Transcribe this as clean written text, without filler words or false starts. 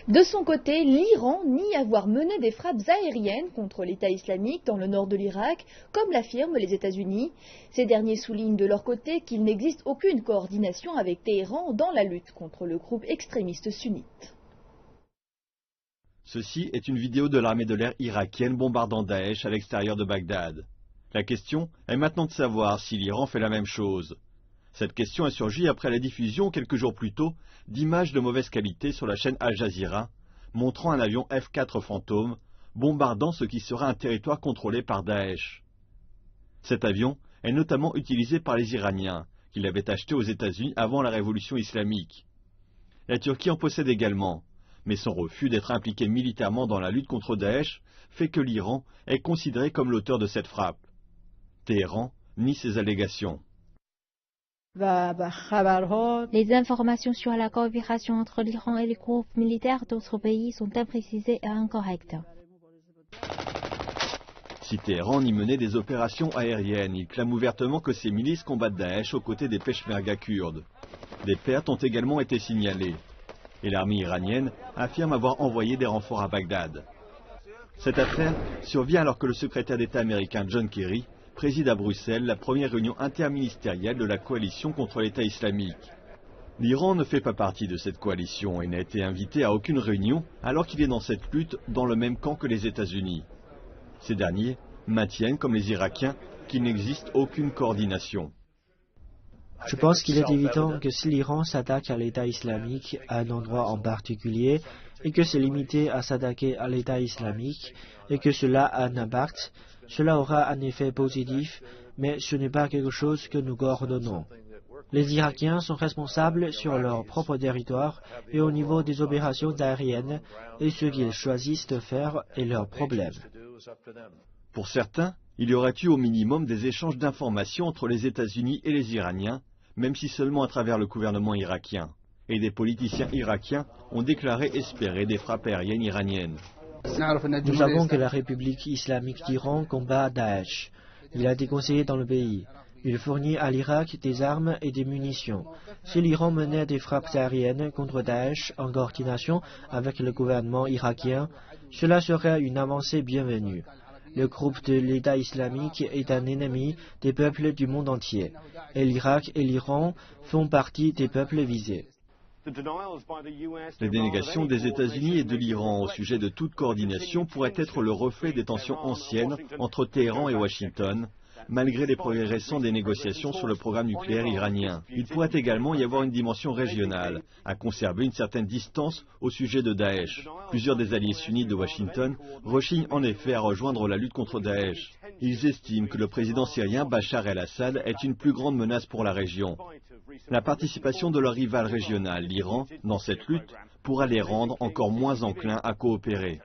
De son côté, l'Iran nie avoir mené des frappes aériennes contre l'État islamique dans le nord de l'Irak, comme l'affirment les États-Unis. Ces derniers soulignent de leur côté qu'il n'existe aucune coordination avec Téhéran dans la lutte contre le groupe extrémiste sunnite. Ceci est une vidéo de l'armée de l'air irakienne bombardant Daesh à l'extérieur de Bagdad. La question est maintenant de savoir si l'Iran fait la même chose. Cette question a surgi après la diffusion, quelques jours plus tôt, d'images de mauvaise qualité sur la chaîne Al Jazeera, montrant un avion F-4 Fantôme bombardant ce qui sera un territoire contrôlé par Daesh. Cet avion est notamment utilisé par les Iraniens, qui l'avaient acheté aux États-Unis avant la révolution islamique. La Turquie en possède également, mais son refus d'être impliqué militairement dans la lutte contre Daesh fait que l'Iran est considéré comme l'auteur de cette frappe. Téhéran nie ces allégations. Les informations sur la coopération entre l'Iran et les groupes militaires d'autres pays sont imprécisées et incorrectes. Si Téhéran y menait des opérations aériennes, il clame ouvertement que ses milices combattent Daesh aux côtés des Peshmerga kurdes. Des pertes ont également été signalées. Et l'armée iranienne affirme avoir envoyé des renforts à Bagdad. Cette affaire survient alors que le secrétaire d'État américain John Kerry préside à Bruxelles la première réunion interministérielle de la coalition contre l'État islamique. L'Iran ne fait pas partie de cette coalition et n'a été invité à aucune réunion alors qu'il est dans cette lutte dans le même camp que les États-Unis. Ces derniers maintiennent, comme les Irakiens, qu'il n'existe aucune coordination. Je pense qu'il est évident que si l'Iran s'attaque à l'État islamique à un endroit en particulier et que c'est limité à s'attaquer à l'État islamique et que cela a un impact, cela aura un effet positif, mais ce n'est pas quelque chose que nous coordonnons. Les Irakiens sont responsables sur leur propre territoire et au niveau des opérations aériennes, et ce qu'ils choisissent de faire est leur problème. Pour certains, il y aurait eu au minimum des échanges d'informations entre les États-Unis et les Iraniens, même si seulement à travers le gouvernement irakien. Et des politiciens irakiens ont déclaré espérer des frappes aériennes iraniennes. Nous savons que la République islamique d'Iran combat Daesh. Il a des conseillers dans le pays. Il fournit à l'Irak des armes et des munitions. Si l'Iran menait des frappes aériennes contre Daesh en coordination avec le gouvernement irakien, cela serait une avancée bienvenue. Le groupe de l'État islamique est un ennemi des peuples du monde entier, et l'Irak et l'Iran font partie des peuples visés. Les dénégations des États-Unis et de l'Iran au sujet de toute coordination pourraient être le reflet des tensions anciennes entre Téhéran et Washington, malgré les progrès récents des négociations sur le programme nucléaire iranien. Il pourrait également y avoir une dimension régionale, à conserver une certaine distance au sujet de Daesh. Plusieurs des alliés sunnites de Washington rechignent en effet à rejoindre la lutte contre Daesh. Ils estiment que le président syrien Bachar el-Assad est une plus grande menace pour la région. La participation de leur rival régional, l'Iran, dans cette lutte, pourra les rendre encore moins enclins à coopérer.